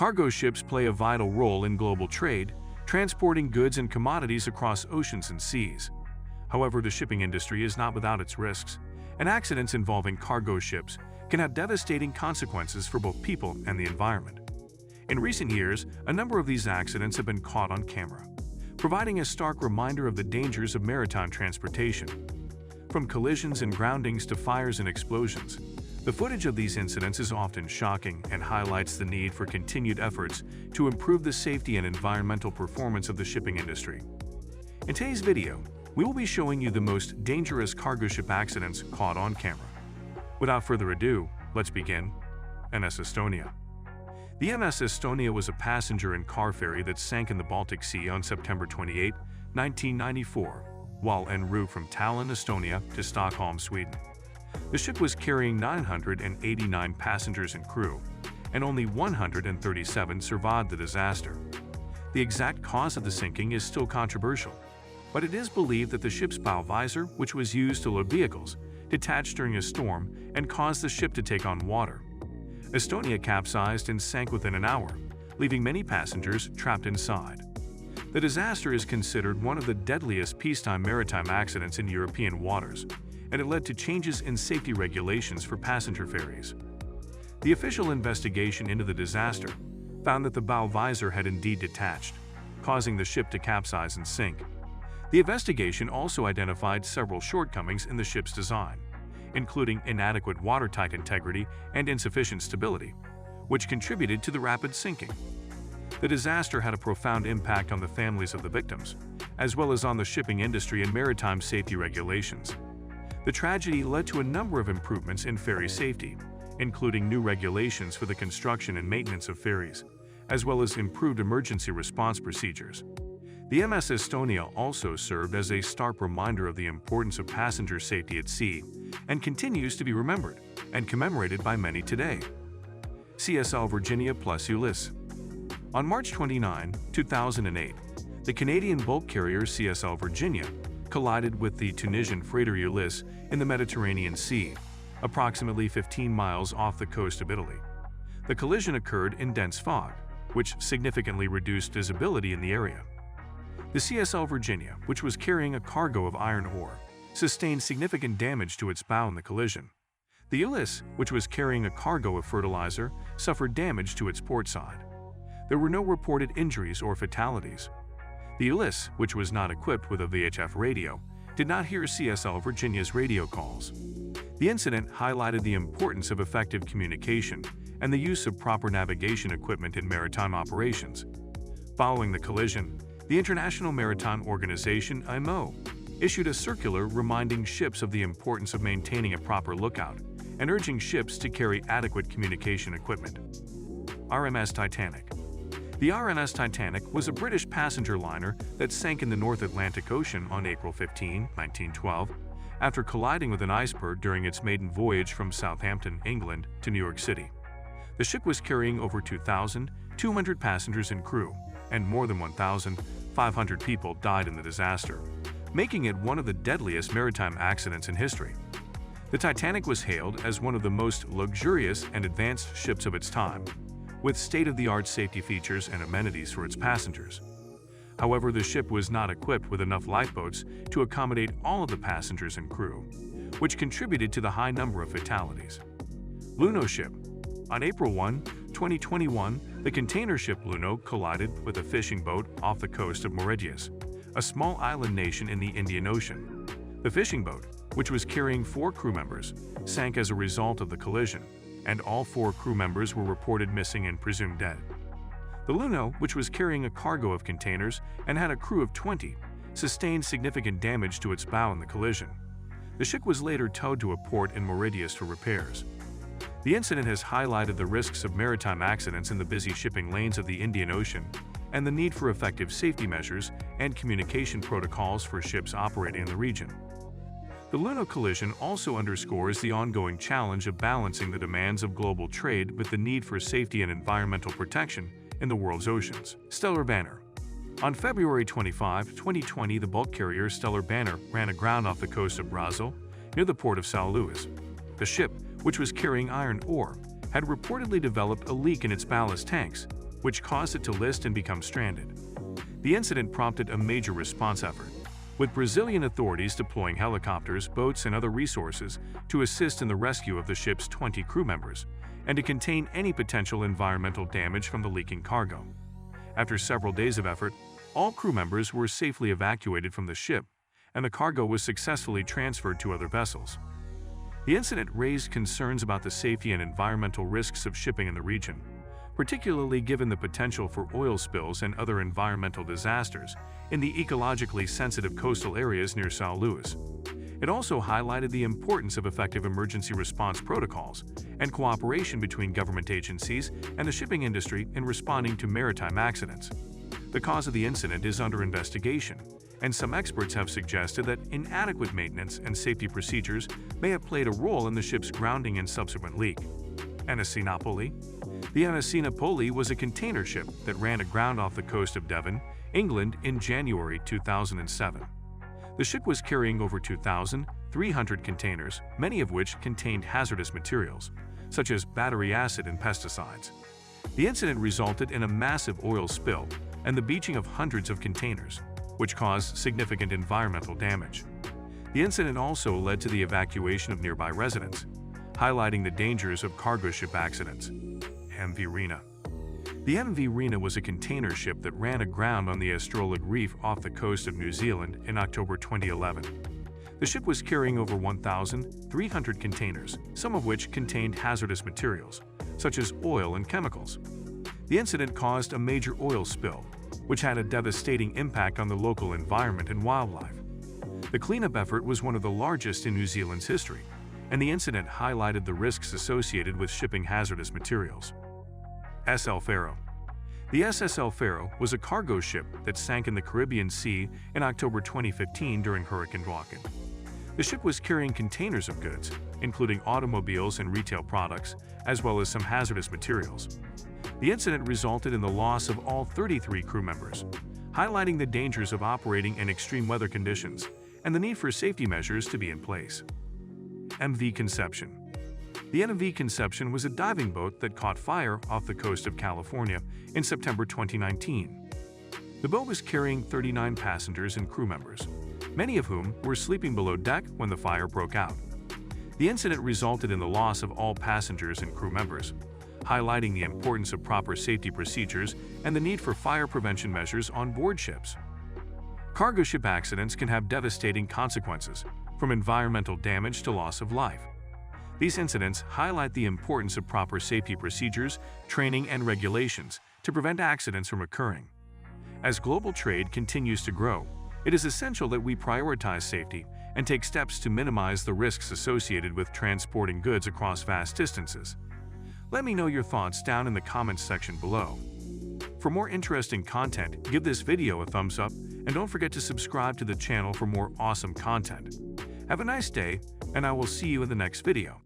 Cargo ships play a vital role in global trade, transporting goods and commodities across oceans and seas. However, the shipping industry is not without its risks, and accidents involving cargo ships can have devastating consequences for both people and the environment. In recent years, a number of these accidents have been caught on camera, providing a stark reminder of the dangers of maritime transportation. From collisions and groundings to fires and explosions, the footage of these incidents is often shocking and highlights the need for continued efforts to improve the safety and environmental performance of the shipping industry. In today's video, we will be showing you the most dangerous cargo ship accidents caught on camera. Without further ado, let's begin. MS Estonia. The MS Estonia was a passenger and car ferry that sank in the Baltic Sea on September 28, 1994, while en route from Tallinn, Estonia to Stockholm, Sweden. The ship was carrying 989 passengers and crew, and only 137 survived the disaster. The exact cause of the sinking is still controversial, but it is believed that the ship's bow visor, which was used to load vehicles, detached during a storm and caused the ship to take on water. Estonia capsized and sank within an hour, leaving many passengers trapped inside. The disaster is considered one of the deadliest peacetime maritime accidents in European waters, and it led to changes in safety regulations for passenger ferries. The official investigation into the disaster found that the bow visor had indeed detached, causing the ship to capsize and sink. The investigation also identified several shortcomings in the ship's design, including inadequate watertight integrity and insufficient stability, which contributed to the rapid sinking. The disaster had a profound impact on the families of the victims, as well as on the shipping industry and maritime safety regulations. The tragedy led to a number of improvements in ferry safety, including new regulations for the construction and maintenance of ferries, as well as improved emergency response procedures. The MS Estonia also served as a stark reminder of the importance of passenger safety at sea and continues to be remembered and commemorated by many today. CSL Virginia plus Ulysses. On March 29, 2008, the Canadian bulk carrier CSL Virginia collided with the Tunisian freighter Ulysses in the Mediterranean Sea, approximately 15 miles off the coast of Italy. The collision occurred in dense fog, which significantly reduced visibility in the area. The CSL Virginia, which was carrying a cargo of iron ore, sustained significant damage to its bow in the collision. The Ulysses, which was carrying a cargo of fertilizer, suffered damage to its port side. There were no reported injuries or fatalities. The Ulysses, which was not equipped with a VHF radio, did not hear CSL Virginia's radio calls. The incident highlighted the importance of effective communication and the use of proper navigation equipment in maritime operations. Following the collision, the International Maritime Organization (IMO) issued a circular reminding ships of the importance of maintaining a proper lookout and urging ships to carry adequate communication equipment. RMS Titanic. The RMS Titanic was a British passenger liner that sank in the North Atlantic Ocean on April 15, 1912, after colliding with an iceberg during its maiden voyage from Southampton, England, to New York City. The ship was carrying over 2,200 passengers and crew, and more than 1,500 people died in the disaster, making it one of the deadliest maritime accidents in history. The Titanic was hailed as one of the most luxurious and advanced ships of its time, with state-of-the-art safety features and amenities for its passengers. However, the ship was not equipped with enough lifeboats to accommodate all of the passengers and crew, which contributed to the high number of fatalities. Luno ship. On April 1, 2021, the container ship Luno collided with a fishing boat off the coast of Mauritius, a small island nation in the Indian Ocean. The fishing boat, which was carrying 4 crew members, sank as a result of the collision, and all 4 crew members were reported missing and presumed dead. The Luno, which was carrying a cargo of containers and had a crew of 20, sustained significant damage to its bow in the collision. The ship was later towed to a port in Mauritius for repairs. The incident has highlighted the risks of maritime accidents in the busy shipping lanes of the Indian Ocean and the need for effective safety measures and communication protocols for ships operating in the region. The Luno collision also underscores the ongoing challenge of balancing the demands of global trade with the need for safety and environmental protection in the world's oceans. Stellar Banner. On February 25, 2020, the bulk carrier Stellar Banner ran aground off the coast of Brazil, near the port of São Luís. The ship, which was carrying iron ore, had reportedly developed a leak in its ballast tanks, which caused it to list and become stranded. The incident prompted a major response effort, with Brazilian authorities deploying helicopters, boats, and other resources to assist in the rescue of the ship's 20 crew members and to contain any potential environmental damage from the leaking cargo. After several days of effort, all crew members were safely evacuated from the ship, and the cargo was successfully transferred to other vessels. The incident raised concerns about the safety and environmental risks of shipping in the region, particularly given the potential for oil spills and other environmental disasters in the ecologically sensitive coastal areas near São Luís. It also highlighted the importance of effective emergency response protocols and cooperation between government agencies and the shipping industry in responding to maritime accidents. The cause of the incident is under investigation, and some experts have suggested that inadequate maintenance and safety procedures may have played a role in the ship's grounding and subsequent leak. Anasinapoli. The Anasinapoli was a container ship that ran aground off the coast of Devon, England in January 2007. The ship was carrying over 2,300 containers, many of which contained hazardous materials, such as battery acid and pesticides. The incident resulted in a massive oil spill and the beaching of hundreds of containers, which caused significant environmental damage. The incident also led to the evacuation of nearby residents, highlighting the dangers of cargo ship accidents. MV Rena. The MV Rena was a container ship that ran aground on the Astrolabe Reef off the coast of New Zealand in October 2011. The ship was carrying over 1,300 containers, some of which contained hazardous materials, such as oil and chemicals. The incident caused a major oil spill, which had a devastating impact on the local environment and wildlife. The cleanup effort was one of the largest in New Zealand's history, and the incident highlighted the risks associated with shipping hazardous materials. SL Faro. The SSL Faro was a cargo ship that sank in the Caribbean Sea in October 2015 during Hurricane Joaquin. The ship was carrying containers of goods, including automobiles and retail products, as well as some hazardous materials. The incident resulted in the loss of all 33 crew members, highlighting the dangers of operating in extreme weather conditions and the need for safety measures to be in place. MV Conception. The MV Conception was a diving boat that caught fire off the coast of California in September 2019. The boat was carrying 39 passengers and crew members, many of whom were sleeping below deck when the fire broke out. The incident resulted in the loss of all passengers and crew members, highlighting the importance of proper safety procedures and the need for fire prevention measures on board ships. Cargo ship accidents can have devastating consequences, from environmental damage to loss of life. These incidents highlight the importance of proper safety procedures, training, and regulations to prevent accidents from occurring. As global trade continues to grow, it is essential that we prioritize safety and take steps to minimize the risks associated with transporting goods across vast distances. Let me know your thoughts down in the comments section below. For more interesting content, give this video a thumbs up and don't forget to subscribe to the channel for more awesome content. Have a nice day, and I will see you in the next video.